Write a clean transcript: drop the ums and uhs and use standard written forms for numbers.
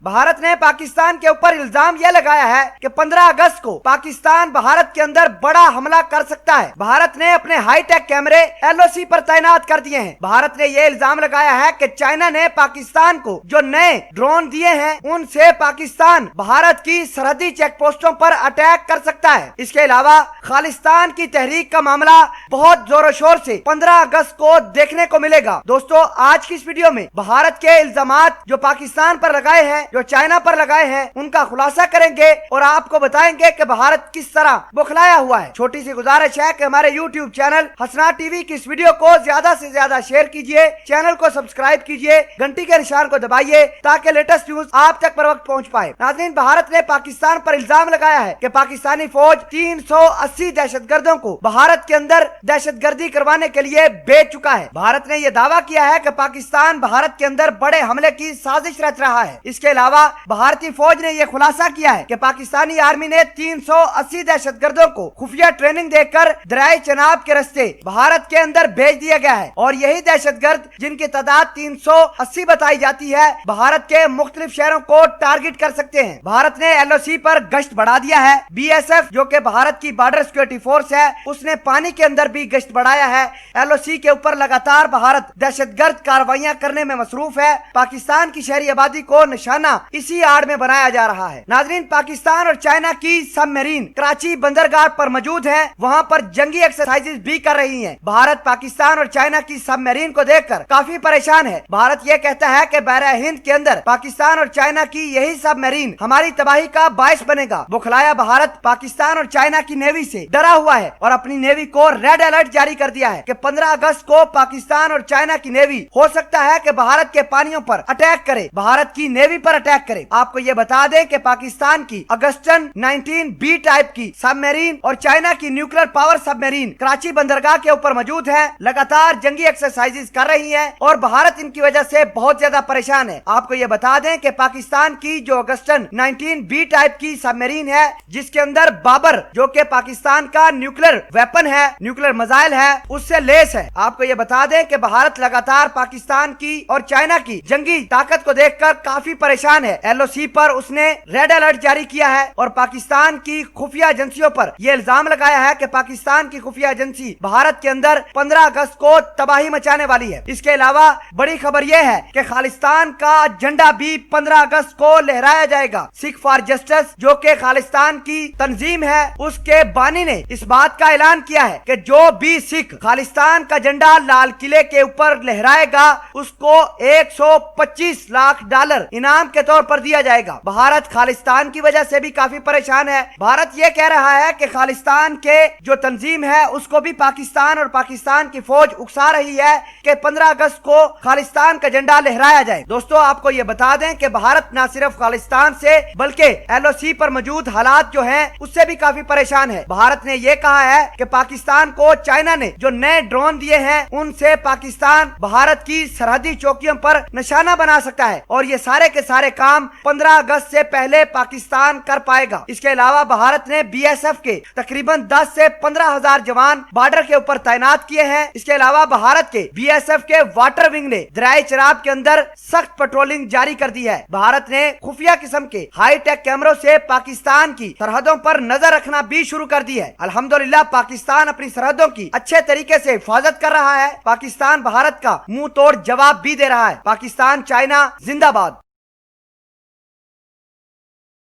भारत ने पाकिस्तान के ऊपर इल्जाम यह लगाया है कि 15 अगस्त को पाकिस्तान भारत के अंदर बड़ा हमला कर सकता है। भारत ने अपने हाईटेक कैमरे LOC पर तैनात कर दिए हैं। भारत ने यह इल्जाम लगाया है कि चाइना ने पाकिस्तान को जो नए ड्रोन दिए हैं उनसे पाकिस्तान भारत की सरहदी चेक पोस्टों पर अटैक कर सकता है। इसके अलावा खालिस्तान की तहरीक का मामला बहुत जोरों शोर से 15 अगस्त को देखने को मिलेगा। दोस्तों, आज की इस वीडियो में भारत के इल्जामात जो पाकिस्तान पर लगाए हैं, जो चाइना पर लगाए हैं, उनका खुलासा करेंगे और आपको बताएंगे कि भारत किस तरह बौखलाया हुआ है। छोटी सी गुजारिश है कि हमारे YouTube चैनल हसना टीवी की इस वीडियो को ज्यादा से ज्यादा शेयर कीजिए, चैनल को सब्सक्राइब कीजिए, घंटी के निशान को दबाइए ताकि लेटेस्ट न्यूज आप तक पर वक्त पहुंच पाए। नाज़रीन, भारत ने पाकिस्तान पर इल्जाम लगाया है कि पाकिस्तानी फौज 380 दहशतगर्दों को भारत के अंदर दहशतगर्दी करवाने के लिए भेज चुका है। भारत ने यह दावा किया है कि पाकिस्तान भारत के अंदर बड़े हमले की साजिश रच रहा है। इसके अलावा भारतीय फौज ने यह खुलासा किया है कि पाकिस्तानी आर्मी ने 380 दहशतगर्दों को खुफिया ट्रेनिंग देकर दरियाए चनाब के रास्ते भारत के अंदर भेज दिया गया है और यही दहशतगर्द, जिनकी तादाद 380 बताई जाती है, भारत के मुख्तलिफ शहरों को टारगेट कर सकते हैं। भारत ने LOC पर गश्त बढ़ा दिया है। BSF जो कि भारत की बॉर्डर सिक्योरिटी फोर्स है, उसने पानी के अंदर भी गश्त बढ़ाया है। LOC के ऊपर लगातार भारत दहशतगर्द कार्रवाइयां करने में मसरूफ है। पाकिस्तान की शहरी आबादी को निशाना इसी आड़ में बनाया जा रहा है। नाज़रीन, पाकिस्तान और चाइना की सबमरीन कराची बंदरगाह पर मौजूद है, वहां पर जंगी एक्सरसाइजेज भी कर रही हैं। भारत पाकिस्तान और चाइना की सबमरीन को देखकर काफी परेशान है। भारत ये कहता है कि बहरा हिंद के अंदर पाकिस्तान और चाइना की यही सबमरीन हमारी तबाही का बायस बनेगा। बुखलाया भारत पाकिस्तान और चाइना की नेवी से डरा हुआ है और अपनी नेवी को रेड अलर्ट जारी कर दिया है कि 15 अगस्त को पाकिस्तान और चाइना की नेवी हो सकता है कि भारत के पानियों पर अटैक करे, भारत की नेवी पर अटैक करे। आपको ये बता दें कि पाकिस्तान की अगस्टन 19B टाइप की सबमरीन और चाइना की न्यूक्लियर पावर सबमरीन कराची बंदरगाह के ऊपर मौजूद है, लगातार जंगी एक्सरसाइजेज कर रही है और भारत इनकी वजह से बहुत ज्यादा परेशान है। आपको ये बता दें कि पाकिस्तान की जो अगस्टन 19B टाइप की सबमरीन है, जिसके अंदर बाबर जो कि पाकिस्तान का न्यूक्लियर वेपन है, न्यूक्लियर मिसाइल है, उससे लेस है। आपको ये बता दें कि भारत लगातार पाकिस्तान की और चाइना की जंगी ताकत को देखकर काफी परेशान है। LOC पर उसने रेड अलर्ट जारी किया है और पाकिस्तान की खुफिया एजेंसियों पर यह इल्जाम लगाया है कि पाकिस्तान की खुफिया एजेंसी भारत के अंदर 15 अगस्त को तबाही मचाने वाली है। इसके अलावा बड़ी खबर यह है कि खालिस्तान का झंडा भी 15 अगस्त को लहराया जाएगा। सिख फॉर जस्टिस जो कि खालिस्तान की तंजीम है, उसके बानी ने इस बात का ऐलान किया है कि जो भी सिख खालिस्तान का झंडा लाल किले के ऊपर लहराएगा उसको $125 लाख इनाम के तौर पर दिया जाएगा। भारत खालिस्तान की वजह से भी काफी परेशान है। भारत ये कह रहा है कि खालिस्तान के जो तंजीम है उसको भी पाकिस्तान और पाकिस्तान की फौज उकसा रही है कि 15 अगस्त को खालिस्तान का झंडा लहराया जाए। दोस्तों, आपको ये बता दें कि भारत न सिर्फ खालिस्तान से बल्कि LOC पर मौजूद हालात जो हैं उससे भी काफी परेशान है। भारत ने ये कहा है कि पाकिस्तान को चाइना ने जो नए ड्रोन दिए हैं उनसे पाकिस्तान भारत की सरहदी चौकियों पर निशाना बना सकता है और ये सारे के सारे काम 15 अगस्त से पहले पाकिस्तान कर पाएगा। इसके अलावा भारत ने BSF के तकरीबन 10 से 15 हजार जवान बॉर्डर के ऊपर तैनात किए हैं। इसके अलावा भारत के BSF के वाटर विंग ने दरियाए चनाब के अंदर सख्त पेट्रोलिंग जारी कर दी है। भारत ने खुफिया किस्म के हाईटेक कैमरों से पाकिस्तान की सरहदों पर नजर रखना भी शुरू कर दी है। अल्हम्दुलिल्लाह पाकिस्तान अपनी सरहदों की अच्छे तरीके से हिफाजत कर रहा है। पाकिस्तान भारत का मुंह तोड़ जवाब भी दे रहा है। पाकिस्तान चाइना जिंदाबाद।